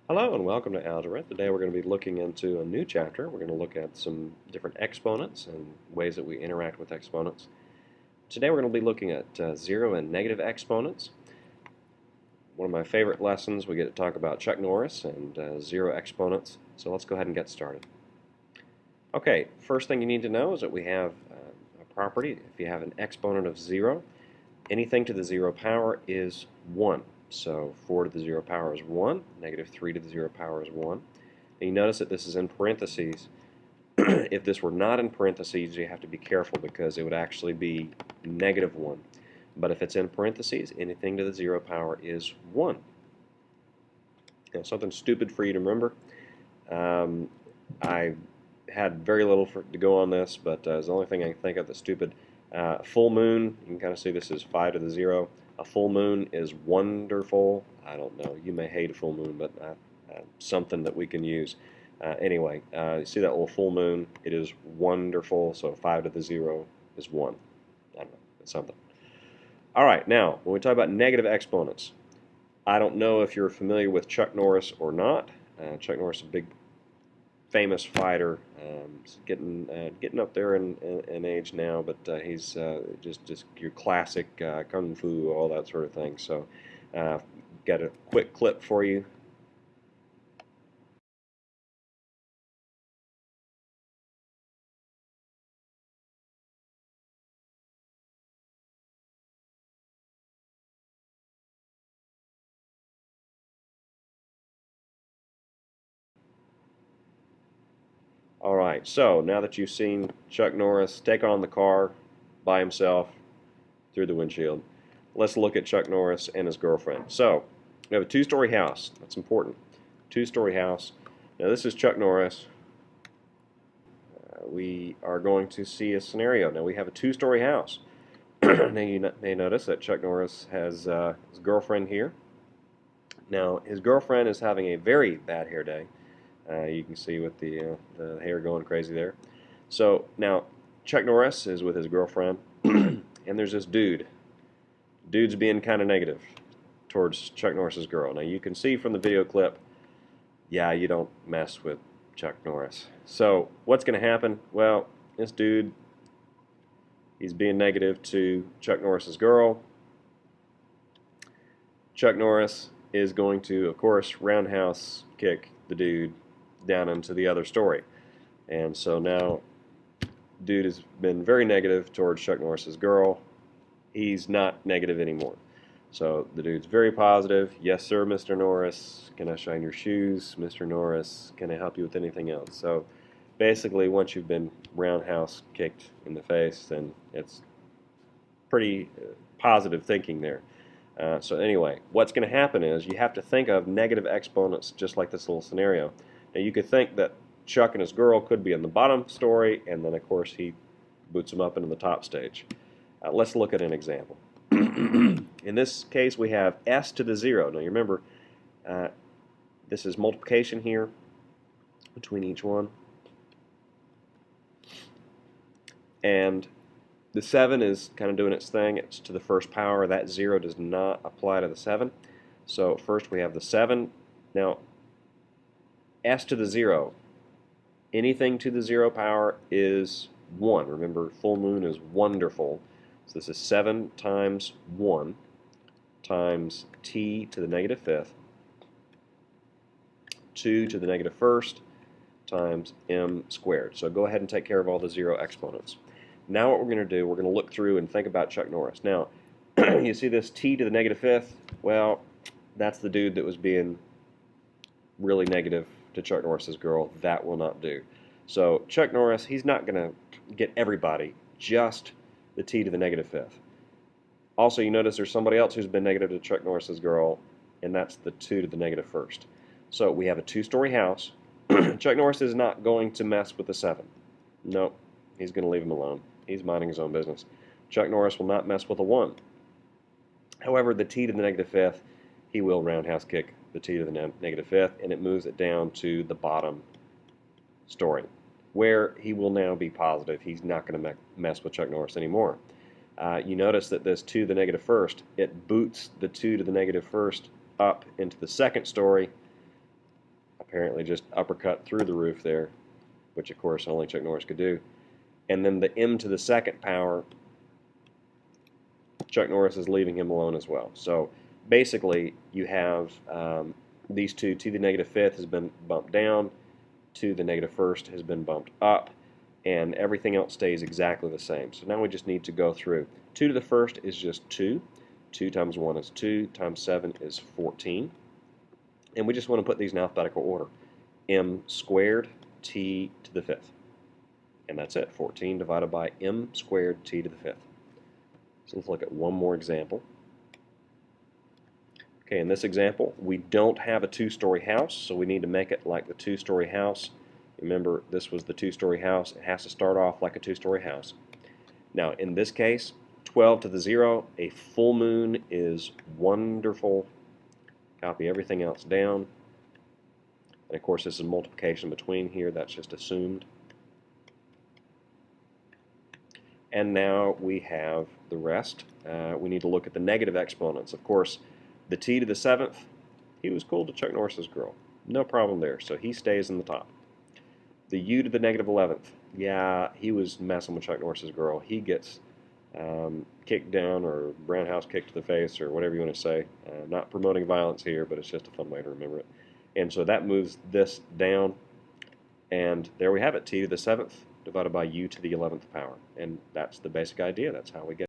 Hello and welcome to Algebra. Today we're going to be looking into a new chapter. We're going to look at some different exponents and ways that we interact with exponents. Today we're going to be looking at zero and negative exponents. One of my favorite lessons, we get to talk about Chuck Norris and zero exponents. So let's go ahead and get started. Okay, first thing you need to know is that we have a property. If you have an exponent of 0, anything to the 0 power is 1. So 4 to the 0 power is 1, negative 3 to the 0 power is 1. And you notice that this is in parentheses. If this were not in parentheses, you have to be careful because it would actually be negative 1. But if it's in parentheses, anything to the 0 power is 1. Now, something stupid for you to remember. I had very little to go on this, but it's the only thing I can think of that's stupid. Full moon, you can kind of see this is 5 to the 0. A full moon is wonderful. I don't know. You may hate a full moon, but something that we can use. Anyway, you see that little full moon? It is wonderful. So 5 to the 0 is 1. I don't know. It's something. All right, now, when we talk about negative exponents, I don't know if you're familiar with Chuck Norris or not. Chuck Norris is a big famous fighter. He's getting up there in age now, but he's just your classic kung fu, all that sort of thing. So, got a quick clip for you. All right. So now that you've seen Chuck Norris take on the car by himself through the windshield, let's look at Chuck Norris and his girlfriend. So we have a two-story house. That's important. Two-story house. Now this is Chuck Norris. We are going to see a scenario. Now we have a two-story house. Now you may notice that Chuck Norris has his girlfriend here. Now his girlfriend is having a very bad hair day. You can see with the hair going crazy there. So now Chuck Norris is with his girlfriend, and there's this dude. Dude's being kind of negative towards Chuck Norris's girl. Now you can see from the video clip, yeah, you don't mess with Chuck Norris. So what's going to happen? Well, this dude, he's being negative to Chuck Norris's girl. Chuck Norris is going to, of course, roundhouse kick the dude down into the other story. And so now dude has been very negative towards Chuck Norris's girl. He's not negative anymore. So the dude's very positive. Yes, sir, Mr. Norris. Can I shine your shoes? Mr. Norris, can I help you with anything else? So basically, once you've been roundhouse kicked in the face, then it's pretty positive thinking there. So anyway, what's going to happen is you have to think of negative exponents just like this little scenario. Now you could think that Chuck and his girl could be in the bottom story, and then of course he boots them up into the top stage. Let's look at an example. In this case, we have s to the 0. Now you remember, this is multiplication here between each one. And the 7 is kind of doing its thing. It's to the first power. That 0 does not apply to the 7. So first we have the 7. Now, s to the 0. Anything to the 0 power is 1. Remember, full moon is wonderful. So this is 7 times 1 times t to the negative 5th, 2 to the negative 1st times m squared. So go ahead and take care of all the 0 exponents. Now what we're going to do, we're going to look through and think about Chuck Norris. Now, you see this t to the negative 5th? Well, that's the dude that was being really negative to Chuck Norris's girl. That will not do. So Chuck Norris, he's not going to get everybody, just the t to the negative 5th. Also, you notice there's somebody else who's been negative to Chuck Norris's girl, and that's the 2 to the negative 1st. So we have a two-story house. Chuck Norris is not going to mess with the 7. Nope, he's going to leave him alone. He's minding his own business. Chuck Norris will not mess with a 1. However, the t to the negative 5th, he will roundhouse kick the t to the negative 5th, and it moves it down to the bottom story, where he will now be positive. He's not going to mess with Chuck Norris anymore. You notice that this 2 to the negative 1st, it boots the 2 to the negative 1st up into the second story, apparently just uppercut through the roof there, which of course only Chuck Norris could do. And then the m to the second power, Chuck Norris is leaving him alone as well. So basically you have these two. T to the negative fifth has been bumped down, to the negative first has been bumped up, and everything else stays exactly the same. So now we just need to go through. 2 to the first is just 2. 2 times 1 is 2, times 7 is 14. And we just want to put these in alphabetical order. M squared t to the fifth. And that's it. 14 divided by m squared t to the fifth. So let's look at one more example. Okay, in this example, we don't have a two-story house, so we need to make it like the two-story house. Remember, this was the two-story house. It has to start off like a two-story house. Now, in this case, 12 to the 0, a full moon is wonderful. Copy everything else down. And of course, this is multiplication between here. That's just assumed. And now we have the rest. We need to look at the negative exponents. Of course, the t to the 7th, he was cool to Chuck Norris's girl. No problem there, so he stays in the top. The u to the negative 11th, yeah, he was messing with Chuck Norris's girl. He gets kicked down or roundhouse kick to the face or whatever you want to say. Not promoting violence here, but it's just a fun way to remember it. And so that moves this down, and there we have it, t to the 7th divided by u to the 11th power. And that's the basic idea. That's how we get